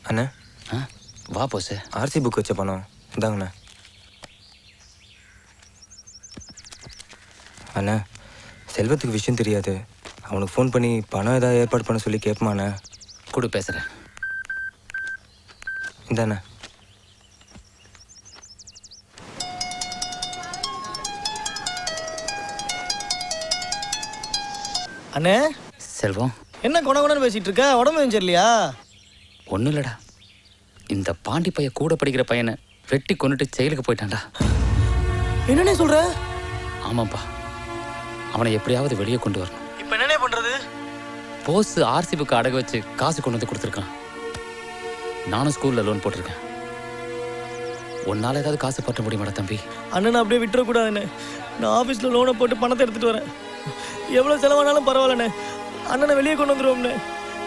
அண்ணா வா Bose. RC book வச்ச பணம் இந்தாங்கண்ணா. அண்ணா செல்வத்துக்கு விஷயம் தெரியாது. அவனுக்கு ஃபோன் பண்ணி பணம் ஏதாவது ஏற்பாடு பண்ண சொல்லி கேட்பாண்ணா. கொடு பேசுகிறேன். இந்தாண்ணா. அண்ணே செல்வம், என்ன கொணன்னு பேசிட்டு இருக்க? உடம்பு சரியில்லையா? ஒன்றும் இல்லைடா. இந்த பாண்டி பைய கூட படிக்கிற பையனை வெட்டி கொண்டுட்டு செயலுக்கு போயிட்டான்டா. என்னன்னே சொல்ற? ஆமாப்பா, அவனை எப்படியாவது வெளியே கொண்டு வரணும். இப்போ என்னன்னே பண்றது? போஸ் ஆர்சி புக்கு அடகு வச்சு காசு கொண்டு வந்து கொடுத்துருக்கான். நானும் ஸ்கூலில் லோன் போட்டிருக்கேன். ஒன்னால ஏதாவது காசு பற்ற முடியுமாடா தம்பி? அண்ணனை அப்படியே விட்டுறக்கூடாதுண்ணே. நான் ஆஃபீஸில் லோனை போட்டு பணத்தை எடுத்துகிட்டு வரேன். எவ்வளோ செலவானாலும் பரவாயில்லண்ணே, அண்ணனை வெளியே கொண்டு வந்துடுவோம்ண்ணே.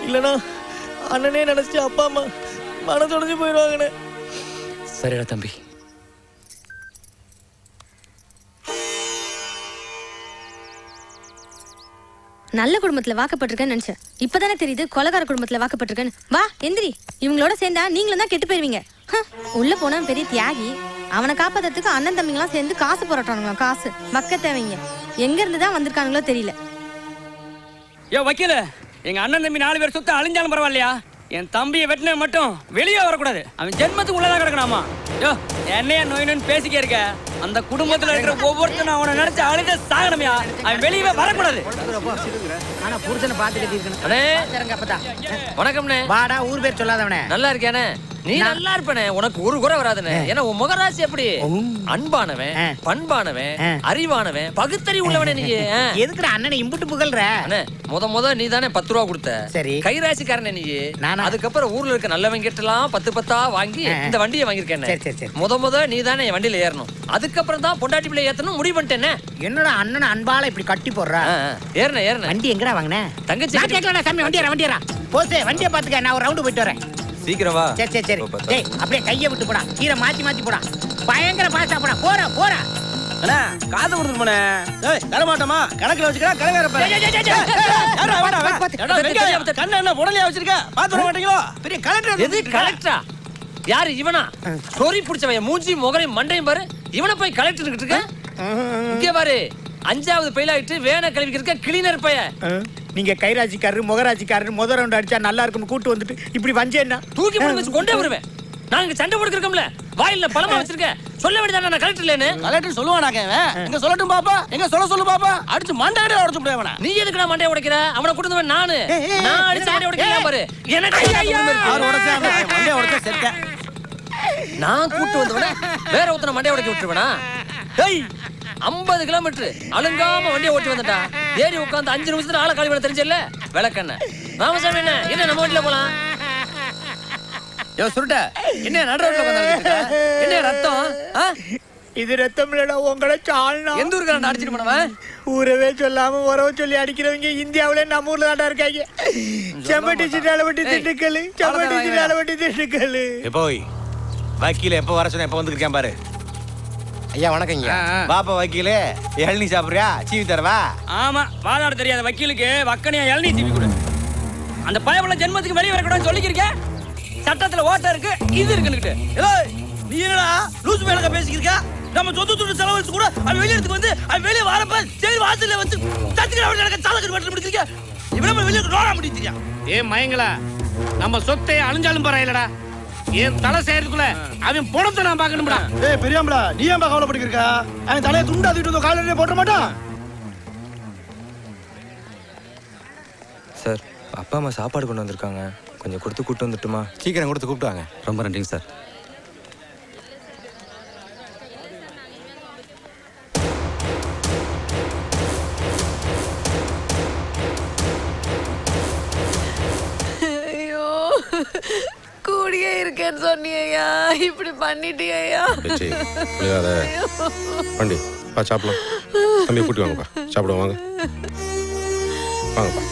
இல்லைண்ணா அண்ணனே நினச்சி அப்பா அம்மா மனசு உடஞ்சி போயிடுவாங்கண்ணே. சரிடா தம்பி. நல்ல குடும்பத்துல வாக்கப்பட்டிருக்கேன்னு நினைச்சேன். இப்பதானே தெரியுது கொலகார குடும்பத்துல வாக்கப்பட்டிருக்கேன்னு. வா எந்திரி. இவங்களோட சேர்ந்தா நீங்களும் தான் கெட்டு போயிருவீங்க. உள்ள போன பெரிய தியாகி. அவனை காப்பாத்துறதுக்கு அண்ணன் தம்பிங்களாம் சேர்ந்து காசு போராட்டானுங்களா? காசு வக்க தேவைங்க. எங்க இருந்து தான் வந்திருக்கானுங்களோ தெரியல. யோ வக்கீல, எங்க அண்ணன் தம்பி 4 பேர் சுத்த அழிஞ்சாலும் பரவாயில்லையா? என் தம்பியை வெட்டின மட்டும் வெளியே வரக்கூடாது. அவன் ஜென்மத்துக்கு உள்ளதான் கிடக்கணுமா? யோ என்னையா நோயின்னு பேசிக்க இருக்க? அந்த குடும்பத்துல இருக்கிற ஒவ்வொருத்தரும் அவனை நினைச்சு அழுத சாகணுமையா? அவன் வெளியே வரக்கூடாது. ஆனா புருஷனை பாத்து கட்டிருக்கணும். வணக்கம்ண்ணே. வாடா, ஊர் பேர் சொல்லாதவனே. நல்லா இருக்கியானே? நீ நல்லா இருப்பனே, உனக்கு ஒரு குறை வராதுனே. ஏன்னா உன் முகராசி எப்படி அன்பானவன், பண்பானவன், அறிவானவன், பகுத்தறி உள்ளவனே. நீ எதுக்குடா அண்ணனை இம்புட்டு புகழ்ற? அண்ணே முத நீ தானே 10 ரூபா கொடுத்த. சரி, கைராசிக்காரனே நீ. அதுக்கப்புறம் ஊர்ல இருக்க நல்லவங்க கிட்ட எல்லாம் 10 வாங்கி இந்த வண்டியை வாங்கியிருக்கேன். முத நீ தானே என் வண்டியில ஏறணும். அதுக்கப்புறம் தான் பொண்டாட்டி பிள்ளை ஏத்தணும் முடிவு பண்ணிட்டேனே. என்னோட அண்ணனை அன்பால இப்படி கட்டி போடுறா? ஏறன வண்டி எங்கடா வாங்கின? தங்கச்சி கேட்கலடா சாமி. வண்டியரா போசே, வண்டியை பாத்துக்க. நான் ஒரு ரவுண்டு போயிட்டு வரேன். சீக்கிரம் வா. சரி டேய், அப்படியே கையை விட்டு போடா. கீரை மாத்தி போடா. பயங்கர பாசா போடா. போறா அண்ணா காது கொடுத்துட்டு போனே. ஏய் தர மாட்டோமா? கணக்குல வச்சுக்கா. கணக்காரப்ப கண்ணு என்ன உடலையா வச்சிருக்க? பாத்து வர மாட்டீங்களோ? பெரிய கலெக்டர். எது கலெக்டரா? யாரு இவனா? சொறி புடிச்சவன், மூஞ்சி முகரையும் மண்டையும் பாரு. இவனை போய் கலெக்டர் கிட்ட இருக்க? இங்க பாரு, 5வது ஃபெயில் ஆயிட்டு வேணா கழுவிக்கு இருக்க கிளீனர் பைய. நீங்க கைராஜிக்காரரு முகராஜிக்காரரு முத ரவுண்ட் அடிச்சா நல்லா இருக்கும்னு கூட்டு வந்துட்டு இப்படி வஞ்சேன்னா தூக்கி போட்டு கொண்டே வருவேன். நாங்க சண்டை போட்டுக்கிறோம்ல, வாயில பழமா வச்சிருக்க. சொல்ல வேண்டியதானே நான் கலெக்டர் இல்லைன்னு? கலெக்டர் சொல்லுவானாக்க? எங்க சொல்லட்டும் பாப்பா, எங்க சொல்லு பாப்பா. அடிச்சு மண்டையோட உடைச்சு போடுவேன். நீ எதுக்கு நான் மண்டையை உடைக்கிற? அவனை கூட்டு வந்து நான் அடிச்சு மண்டையை உடைக்கிறேன் பாரு. எனக்கு மண்டையை உடைச்சா செத்த. நான் கூட்டு வந்தவன வேற ஒருத்தனை மண்டையை உடைக்க விட்டுருவேனா? 50 கிலோமீட்டர் அழுங்காம வண்டியை ஓட்டி வந்துட்டா. ஏறி உட்காந்து 5 நிமிஷத்துல ஆளை காலி பண்ண தெரிஞ்சல. விளக்கண்ண ராமசாமி என்ன நம்ம வீட்டுல போலாம். யோ சுருட்ட, என்ன நடுரோட்ல உட்கார்ந்து என்ன ரத்தம்? இது ரத்தம் இல்லடா, உங்கள சால்னா. எந்த ஊருக்கு அடிச்சிட்டு போனவன்? ஊரவே சொல்லாம உறவு சொல்லி அடிக்கிறவங்க இந்தியாவில நம்ம ஊர்ல தான் இருக்காங்க. செம்பட்டி அளவட்டி திண்டுக்கல், செம்பட்டி அளவட்டி திண்டுக்கல். போய் வக்கீல எப்ப வர சொன்ன? எப்ப வந்துருக்கேன் பாரு. ஐயா வணக்கங்க. பாப்பா வக்கீலே, இளநீ சாப்பிடுறியா? சீவி தரவா? ஆமா, வாதாட தெரியாத வக்கீலுக்கு வக்கனையா இளநீ சீவி கொடு. அந்த பயபுள்ள ஜென்மத்துக்கு வெளியே வரக்கூடாதுன்னு சொல்லிக்கிறேன். சட்டத்துல ஓட்ட இருக்கு, இது இருக்குன்னு. நீ என்னடா லூசு மேலக்க பேசிக்கிருக்க? நம்ம சொத்து துட்டு செலவழிச்சு கூட அவன் வெளியே எடுத்து வந்து அவன் வெளியே வரப்ப சரி வாசல்ல வந்து தத்துக்கிற நடக்க சாலகர் வட்டில் முடிச்சிருக்க. இவன் வெளியே ரோடா முடிச்சிருக்கா. மயங்களா, நம்ம சொத்தை அழிஞ்சாலும் பரவாயில்லடா. என் தலை செய்யறதுக்குள்ள அவன் பணத்தை நான் பார்க்கணும்டா. பெரியாம்பளா, நீ ஏன் கவலைப்பட்டிருக்க? அவன் தலையை துண்டா தூக்கிட்டு காலையிலே போட்ட மாட்டான். சார், அப்பா அம்மா சாப்பாடு கொண்டு வந்திருக்காங்க. கொஞ்சம் கொடுத்து கூப்பிட்டு வந்துட்டுமா? சீக்கிரம் கொடுத்து கூப்பிட்டுவாங்க. ரொம்ப நன்றிங்க சார். ஐயோ, கூடியே இருக்கேன்னு சொன்னியா, இப்படி பண்ணிட்டியா? வண்டி பா, சாப்பிடலாம். தம்பி கூட்டி வாங்கப்பா, சாப்பிடுவோம். வாங்க வாங்கப்பா.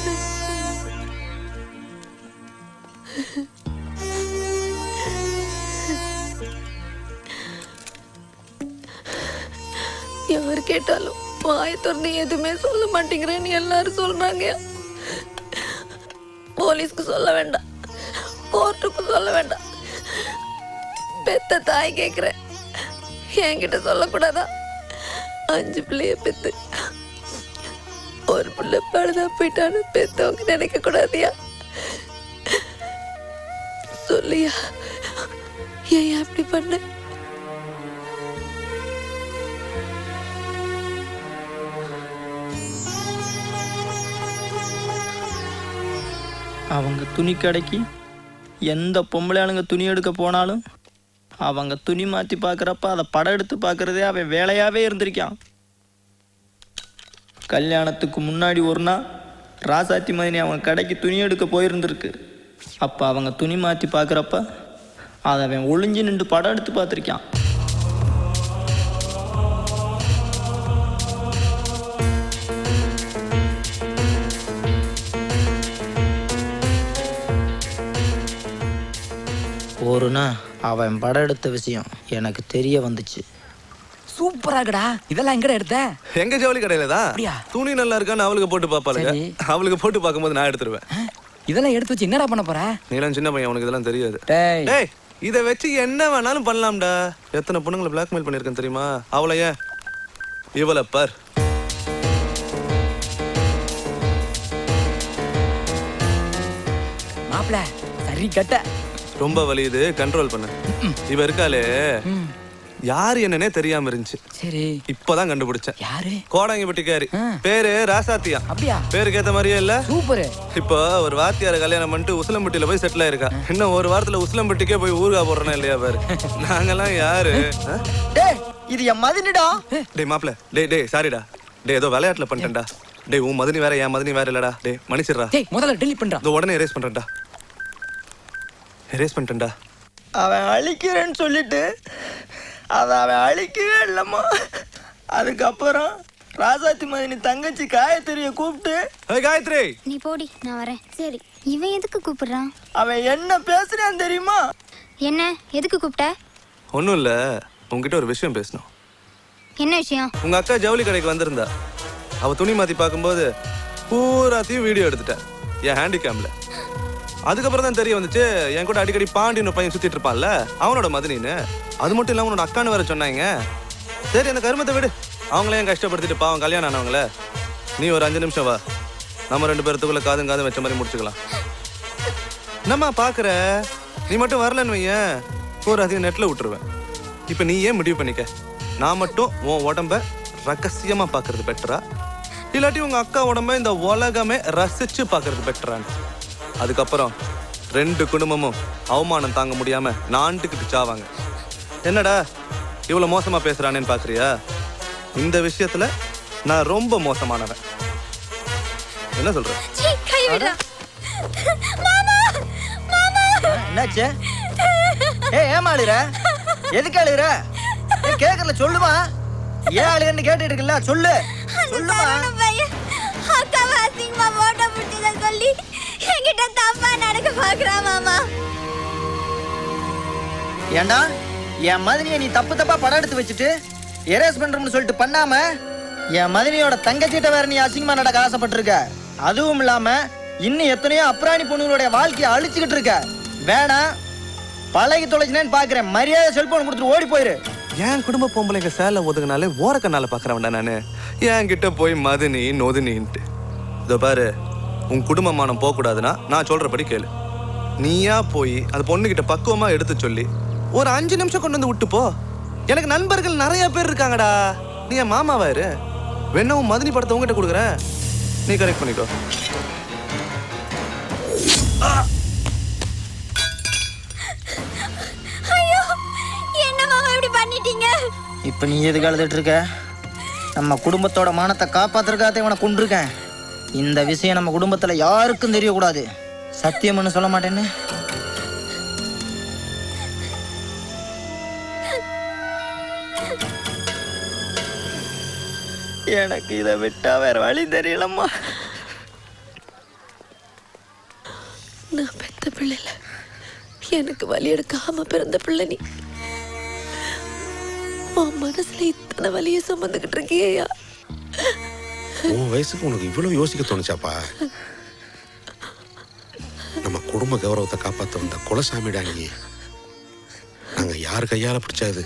யார் கேட்டாலும் வாயை திறந்து எதுவுமே சொல்ல மாட்டேங்கிறேன்னு எல்லாரும் சொல்றாங்க. போலீஸ்க்கு சொல்ல வேண்டாம், கோர்ட்டுக்கு சொல்ல வேண்டாம். பெத்த தாய் கேட்கிறேன், என்கிட்ட சொல்லக்கூடாதா? 5 பிள்ளைய பெத்து ஒரு பிள்ளை பழுதா போயிட்டான்னு பெத்தவங்க நினைக்க கூடாதியா? சொல்லியா, ஏன் அப்படி பண்ண? அவங்க துணி கடைக்கு எந்த பொம்பளை ஆளுங்க துணி எடுக்க போனாலும் அவங்க துணி மாற்றி பார்க்குறப்ப அதை படம் எடுத்து பார்க்குறதே அவன் வேலையாகவே இருந்திருக்கான். கல்யாணத்துக்கு முன்னாடி ஒரு நாள் ராசாத்தி மதினி அவன் கடைக்கு துணி எடுக்க போயிருந்திருக்கு. அப்போ அவங்க துணி மாற்றி பார்க்குறப்ப அதை அவன் ஒளிஞ்சு நின்று படம் எடுத்து பார்த்துருக்கான். ஒரு நாள் அவன் படம் எடுத்த விஷயம் எனக்கு தெரிய வந்துச்சு. சூப்பராகடா. இதெல்லாம் எங்கடா எடுத்த? எங்க ஜவுளி கடையில தான். துணி நல்லா இருக்கான்னு அவளுக்கு போட்டு பாப்பாளுங்க. அவளுக்கு போட்டு பார்க்கும்போது நான் எடுத்துருவேன். இதெல்லாம் எடுத்து வச்சு என்னடா பண்ண போற? நீலாம் சின்ன பையன், உனக்கு இதெல்லாம் தெரியாது. டேய், இதை வச்சு என்ன வேணாலும் பண்ணலாம்டா. எத்தனை பொண்ணுங்களை பிளாக்மெயில் பண்ணிருக்கேன் தெரியுமா? அவளை ஏன் இவளை பார். மாப்ள சரி கட்ட. ரொம்ப வலியுது, கண்ட்ரோல் பண்ணு. இவ இருக்காளே, யாரு என்னன்னே தெரியாம இருந்துச்சு. சரி, இப்பதான் கண்டுபிடிச்சேன். யாரு? கோடாங்கிப்பட்டிக்காரி. பேரு ராசாத்தியா. அப்படியா? பேருக்கு ஏத்த மாதிரியே இல்ல? சூப்பர். இப்போ ஒரு வாத்தியார கல்யாணம் பண்ணிட்டு உசிலம்பட்டியில போய் செட்டில் ஆயிருக்கா. இன்னும் ஒரு வாரத்துல உசிலம்பட்டிக்கே போய் ஊர்கா போடுறேன்னா இல்லையா பாரு. நாங்கெல்லாம் யாரு? இது என் மதினிடா. டேய் மாப்ள, டேய் சாரிடா. டேய் ஏதோ விளையாட்டுல பண்ணிட்டேன்டா. டேய் உன் மதினி வேற, என் மதினி வேற இல்லடா. டேய் மன்னிச்சிடுறா. டேய் முதல்ல டெலீட் பண்றா. இதோ உடனே எரேஸ் பண்றேன்டா. எரேஸ் பண்ணிட்டேன்டா. அவன் அழிக்கிறேன்னு சொல்லிட்டு அதை அவன் அழிக்கவே இல்லம்மா. அதுக்கப்புறம் ராசாத்தி மதினி தங்கச்சி காயத்ரியை கூப்பிட்டு, காயத்ரி நீ போடி, நான் வரேன். சரி, இவன் எதுக்கு கூப்பிடுறான்? அவன் என்ன பேசுறான் தெரியுமா? என்ன, எதுக்கு கூப்பிட்ட? ஒன்றும் இல்லை, உங்ககிட்ட ஒரு விஷயம் பேசணும். என்ன விஷயம்? உங்க அக்கா ஜவுளி கடைக்கு வந்திருந்தா. அவ துணி மாத்தி பார்க்கும்போது பூராத்தையும் வீடியோ எடுத்துட்டேன் என் ஹேண்டிகேம்ல. அதுக்கப்புறம் தான் தெரிய வந்துச்சு என் கூட அடிக்கடி பாண்டின்னு பையன் சுத்திட்டு இருப்பான்ல, அவனோட மதினின்னு. அது மட்டும் இல்லாம உன்னோட அக்கான்னு வேற சொன்னாங்க. சரி, அந்த கருமத்தை விடு. அவங்களையும் கஷ்டப்படுத்திட்டு பாவம் கல்யாணம் ஆனவங்கள. நீ ஒரு 5 நிமிஷம் வா, நம்ம 2 பேர்த்துக்குள்ள காதும் காதும் வச்ச மாதிரி முடிச்சுக்கலாம். என்னம்மா பாக்குற? நீ மட்டும் வரலன்னு வையன், ஒரு அதிகம் நெட்ல விட்டுருவேன். இப்ப நீ ஏன் முடிவு பண்ணிக்க, நான் மட்டும் உன் உடம்ப ரகசியமா பாக்குறது பெட்டரா, இல்லாட்டி உங்க அக்கா உடம்ப இந்த உலகமே ரசிச்சு பாக்குறது பெட்டரான்னு? அதுக்கப்புறம் 2 குடும்பமும் அவமானம் தாங்க முடியாம நாண்டுக்கிட்டு சாவாங்க. என்னடா இவ்வளவு மோசமா பேசுறானேன்னு பாக்குறியா? இந்த விஷயத்துல நான் ரொம்ப மோசமானவன். என்ன சொல்ற? என்னாச்சு? ஏன் அழுற? எதுக்கு அழுற? கேக்குறல சொல்லுமா. ஏன் அழுறன்னு கேட்டுட்டு இருக்கல, சொல்லு. சொல்லுமா. அக்காவை அசிங்கமா போட்டோ பிடிச்சத சொல்லி என்கிட்ட தப்பா நடக்க பாக்குறா மாமா. ஏண்டா என் மதினியை நீ தப்பு தப்பா படம் எடுத்து வச்சுட்டு எரேஸ் பண்றோம்னு சொல்லிட்டு பண்ணாம என் மதினியோட தங்கச்சிட்ட வேற நீ அசிங்கமா நடக்க ஆசைப்பட்டிருக்க. அதுவும் இல்லாம இன்னும் எத்தனையோ அப்ராணி பொண்ணுங்களுடைய வாழ்க்கையை அழிச்சுக்கிட்டு இருக்க. வேணாம், பழகி தொலைச்சினேன்னு பாக்குறேன். மரியாதை செல்போன் கொடுத்துட்டு ஓடி போயிரு. என் குடும்ப பொம்பளைங்க சேலை ஒதுங்கினாலே ஓரக்கண்ணால பாக்குறவன்டா நானு. என் கிட்ட போய் மதினி நொதினின்ட்டு. இதோ பாரு, உன் குடும்பமானம் போகக்கூடாதுன்னா நான் சொல்றபடி கேளு. நீயா போய் அது பொண்ணுகிட்ட பக்குவமா எடுத்து சொல்லி ஒரு 5 நிமிஷம் கொண்டு வந்து விட்டு போ. எனக்கு நண்பர்கள் நிறைய பேர் இருக்காங்கடா. நீ என் மாமாவாரு. வேணா உன் மதினி படத்தை உங்ககிட்ட கொடுக்குறேன், நீ கரெக்ட் பண்ணிக்கோ. ஐயோ, என்ன மாமா இப்படி பண்ணிட்டீங்க? இப்ப நீ எதுக்கு அழுதுட்டு இருக்க? நம்ம குடும்பத்தோட மானத்தை காப்பாத்துறதுக்காக இவனை கொண்டிருக்கேன். இந்த விஷயம் நம்ம குடும்பத்துல யாருக்கும் தெரியக்கூடாது. சத்தியம்னு சொல்ல மாட்டேன்னு. எனக்கு இதை விட்டா வேற வழி தெரியலம்மா. நான் பெத்த பிள்ளைல எனக்கு வலி எடுக்காம பிறந்த பிள்ளை நீ. உன் மனசுல இத்தனை வலியை சுமந்துகிட்டு இருக்கியா? உன் வயசுக்கு உனக்கு இவ்வளவு யோசிக்க தோணுச்சாப்பா? நம்ம குடும்பம் குடும்ப கௌரவத்தை காப்பாற்ற வந்த குலசாமிடா நீ. நாங்க யார் கையால பிடிச்சாது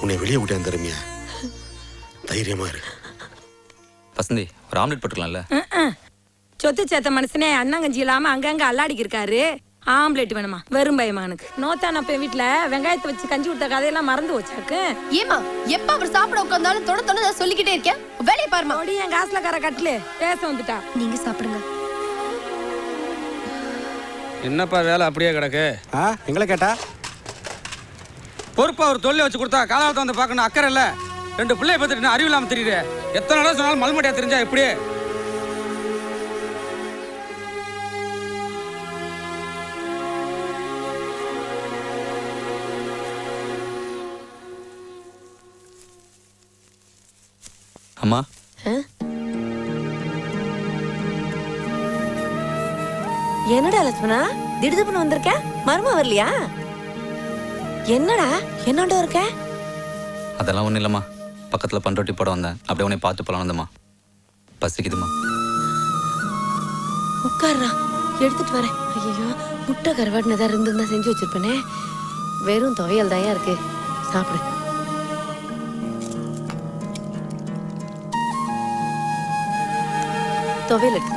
உன்னை வெளியே விட்டேன் தருமியா. தைரியமா இரு. வசந்தி, ஒரு ஆம்லெட் போட்டுக்கலாம்ல? சொத்து சேர்த்த மனுஷனே அண்ணாங்கஞ்சி இல்லாம அங்கங்க அல்லாடிக்கு இருக்காரு. ஆம்லெட் வேணுமா? வெறும் பயமா எனக்கு. நோத்தான அப்ப வீட்டுல வெங்காயத்தை வச்சு கஞ்சி கொடுத்த கதையெல்லாம் மறந்து வச்சாக்கு. ஏமா எப்ப அவர் சாப்பிட உட்கார்ந்தாலும் தொட தொட சொல்லிக்கிட்டே இருக்கேன். வேலையை பாருமா. ஓடி என் காசுல கரை கட்டல பேச வந்துட்டா. நீங்க சாப்பிடுங்க. என்னப்பா வேலை அப்படியே கிடக்கு? எங்களை கேட்டா பொறுப்பா ஒரு தொல்லை வச்சு கொடுத்தா காலாவத்தை வந்து பார்க்கணும் அக்கறை இல்ல. 2 பிள்ளைய பார்த்துட்டு அறிவு இல்லாம தெரியுது. எத்தனை நாள் சொன்னாலும் மல்மட்டியா தெரிஞ்சா எப்படி? அம்மா, என்னடா லட்சுமணா திடுதுப்புன்னு வந்திருக்க? மருமா வரலையா? என்னடா என்னோட இருக்க? அதெல்லாம் ஒன்றும் இல்லைம்மா. பக்கத்தில் பண்ரொட்டி போட வந்தேன். அப்படியே உன்னை பார்த்து போலாம் வந்தம்மா. பசிக்குதுமா. உட்கார்றா, எடுத்துட்டு வரேன். ஐயோ, முட்டை கருவாடுனதா இருந்துருந்தா செஞ்சு வச்சிருப்பேனே. வெறும் துவையல் தாயா இருக்கு, சாப்பிடு. துவையல் எடுத்து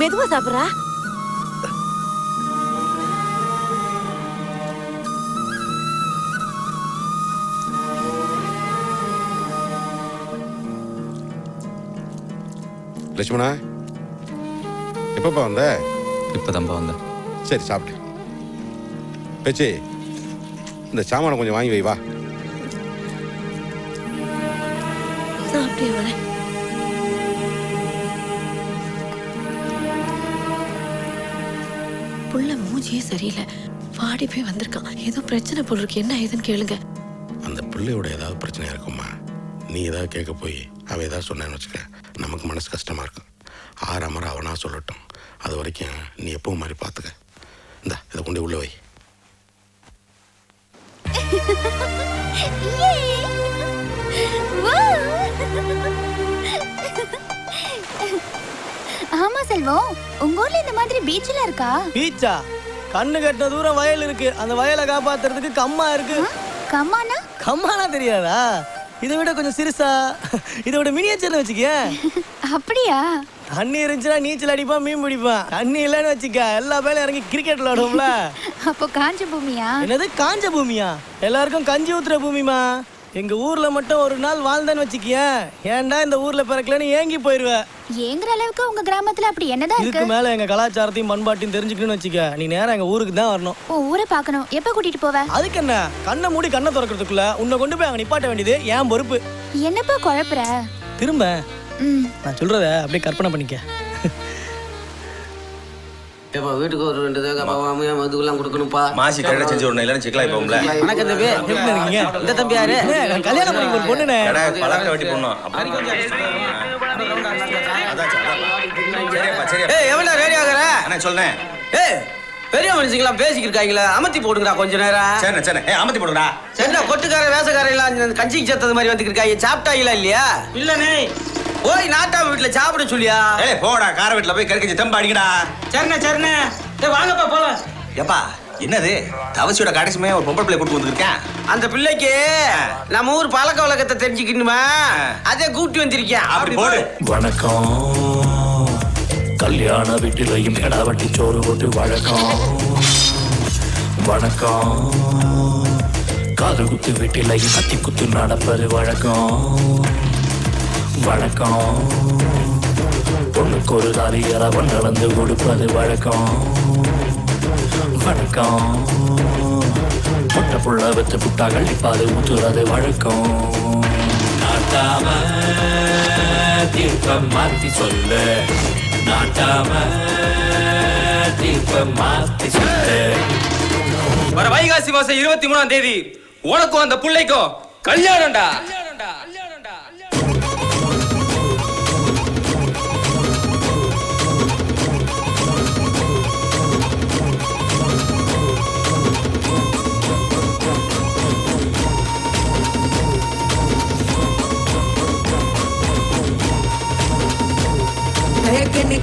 மெதுவா சாப்பிட்றா. லட்சுமணா, எப்பப்பா வந்த? இப்போதான்ப்பா வந்தேன். சரி, சாப்பிட்டு பேச்சு இந்த சாமானை கொஞ்சம் வாங்கி வை. வா, சாப்பிட்டே வரேன். புள்ள மூஞ்சியே சரியில்லை, வாடி போய் வந்திருக்கான். ஏதோ பிரச்சனை போல் இருக்கு. என்ன ஏதுன்னு கேளுங்க. அந்த பிள்ளையோட ஏதாவது பிரச்சனையா இருக்குமா? நீ ஏதாவது கேட்க போய் அவன் ஏதாவது சொன்னான்னு வச்சுக்க, நமக்கு மனசு கஷ்டமா இருக்கும். ஆறாமற அவனா சொல்லட்டும். அது வரைக்கும் நீ எப்பவும் மாதிரி பார்த்துக்க. இந்தா, இதை கொண்டு உள்ள வை. ஆமா செல்வம், உங்க ஊர்ல இந்த மாதிரி பீச்ல இருக்கா? பீச்சா? கண்ணு கட்டின தூரம் வயல் இருக்கு. அந்த வயலை காப்பாத்துறதுக்கு கம்மா இருக்கு. கம்மானா? கம்மானா தெரியாதா? இதை விட கொஞ்சம் சிறுசா, இதோட மினியேச்சர்னு வச்சுக்க. அப்படியா? தண்ணி இருந்துச்சுன்னா நீச்சல் அடிப்பான், மீன் பிடிப்பான். தண்ணி இல்லைன்னு வச்சுக்க, எல்லா பேரும் இறங்கி கிரிக்கெட் விளையாடுவோம்ல. அப்போ காஞ்ச பூமியா? என்னது காஞ்ச பூமியா? எல்லாருக்கும் கஞ்சி ஊத்துற பூமிமா. எங்க ஊர்ல மட்டும் ஒரு நாள் வாழ்ந்தேன்னு வச்சுக்கிய, ஏன்டா இந்த ஊர்ல பிறக்கலன்னு ஏங்கி போயிருவ. ஏங்குற அளவுக்கு உங்க கிராமத்துல அப்படி என்னதான் இருக்கு? இதுக்கு மேல எங்க கலாச்சாரத்தையும் பண்பாட்டையும் தெரிஞ்சுக்கணும்னு வச்சுக்க, நீ நேரா எங்க ஊருக்கு தான் வரணும். ஊரை பார்க்கணும். எப்ப கூட்டிட்டு போவ? அதுக்கு என்ன, கண்ணை மூடி கண்ணை திறக்கிறதுக்குள்ள உன்னை கொண்டு போய் அங்க நிப்பாட்ட வேண்டியது ஏன் பொறுப்பு. என்னப்பா குழப்புற? திரும்ப நான் சொல்றத அப்படியே கற்பனை பண்ணிக்க. வீட்டுக்கு ஒரு 2 தேங்காய் மதுக்கெல்லாம் கொடுக்கணும்ப்பா. மாசி கரெக்டாக செஞ்சு விடணும், இல்லைன்னு சிக்கலாகி போகும்ல. வணக்கம் தம்பி, எப்படி இருக்கீங்க? இந்த தம்பி யாரு? கல்யாணம் பண்ணி ஒரு பொண்ணுனே. பழக்க வெட்டி பொண்ணும். எவ்வளோ ரெடி ஆகுற? நான் சொல்றேன். பெரிய மனுஷங்களாம் பேசிக்கிட்டு இருக்காங்களா? அமர்த்தி போடுங்கடா கொஞ்ச நேரம். சரி சரி, அமர்த்தி போடுங்கடா. சரிண்ணா, கொட்டுக்கார வேசக்காரெல்லாம் கஞ்சிக்கு சேர்த்தது மாதிரி வந்துருக்காங்க. சாப்பிட்டாங்களா இல்லையா? இல்லனே, போய் நாட்டாம வீட்டுல சாப்பிட சொல்லியா? போடா, கார வீட்டுல போய் கறிக்கஞ்சி தம்பா அடிக்கடா. சரிண்ணே சரிண்ணே, வாங்கப்பா போலாம். எப்பா என்னது தவசியோட கடைசிமே ஒரு பொம்பளை பிள்ளை கூட்டு வந்திருக்கேன். அந்த பிள்ளைக்கு நம்ம ஊர் பழக்க வழக்கத்தை தெரிஞ்சுக்கணுமா, அதே கூட்டி வந்திருக்கேன். அப்படி போடு. வணக்கம். கல்யாண வீட்டிலையும் கிடாவட்டி சோறு போட்டு வழக்கம். வணக்கம். காது குத்து வீட்டிலையும் கத்தி குத்து நடப்பது வழக்கம். வணக்கம். பொண்ணுக்கு ஒரு தாலியரை கலந்து கொடுப்பது வழக்கம். வணக்கம். முட்டை புள்ள வெத்து புட்டா கழிப்பாது ஊத்துறது வழக்கம். நாட்டாம தீர்ப்பம் மாத்தி சொல்லு. நாட்டாம தீர்ப்பம் மாத்தி சொல்லு. வர வைகாசி மாசம் 23ஆம் தேதி உனக்கும் அந்த பிள்ளைக்கும் கல்யாணம்டா.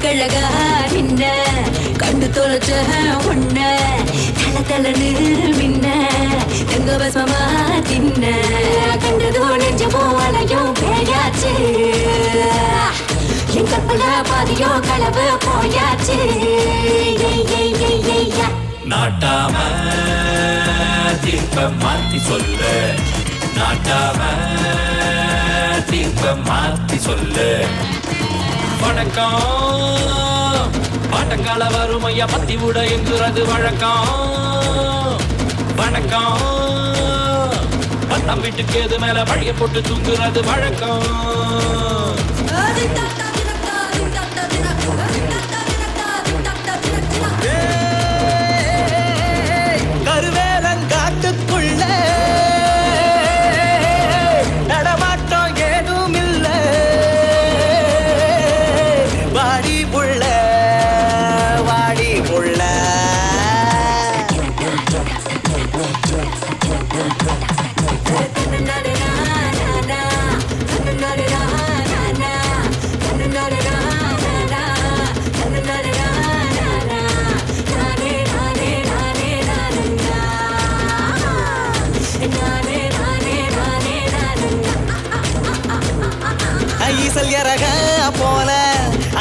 கண்ணுக்கழகா நின்ன கண்டு தொலைச்ச ஒண்ண தல தலன்னு மின்ன தங்க பஸ்மமா தின்ன கண்டதோ நெஞ்சமோ அலையும் பேயாச்சு என் கற்பல பாதியோ களவு போயாச்சு நாட்டாம தீர்ப்ப மாத்தி சொல்லு நாட்டாம தீர்ப்ப மாத்தி சொல்லு வணக்கம் பாட்டங்கால வறுமையா பத்தி விட எங்குறது வழக்கம் வணக்கம் பத்தாம் வீட்டுக்கு எது மேல பழைய போட்டு தூங்குறது வழக்கம் கருவேலங்காட்டுக்குள்ள நடமாட்டம் ஏதும் இல்ல வாடி புள்ள வாடி புள்ள ஈசல் இறக போல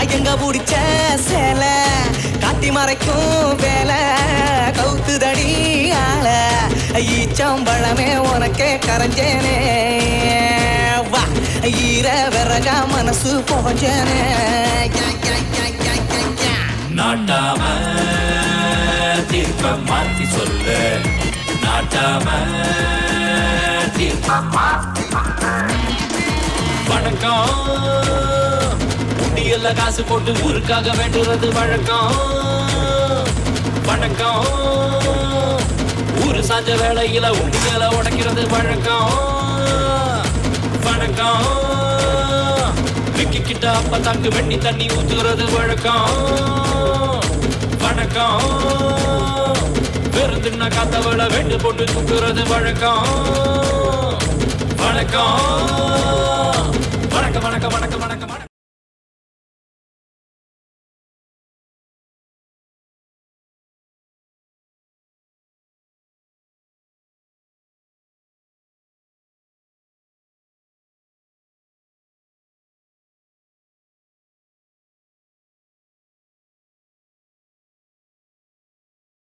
ஐயங்க பிடிச்ச சேல காட்டி மறைக்கும் வேலை கவுத்துதடி ஆள ஈச்சம்பழமே உனக்கே கரைஞ்சேனே வா ஈர விறகா மனசு போஞ்சேனே நாட்டாம தீர்ப்ப மாத்தி சொல்லு நாட்டாம தீர்ப்ப மாத்தி வணக்கம் உண்டியல்ல காசு போட்டு ஊருக்காக வேண்டுறது வழக்கம் வணக்கம் ஊரு சாஞ்ச வேளையில உண்டியல உடைக்கிறது வழக்கம் வணக்கம் விக்கிக்கிட்ட அப்ப தங்கு வெண்ணி தண்ணி ஊத்துறது வழக்கம் வணக்கம் வெறுதுன்னா காத்தவள வெண்டு போட்டு தூக்குறது வழக்கம் வணக்கம் வணக்கம் வணக்கம் வணக்கம் வணக்கம்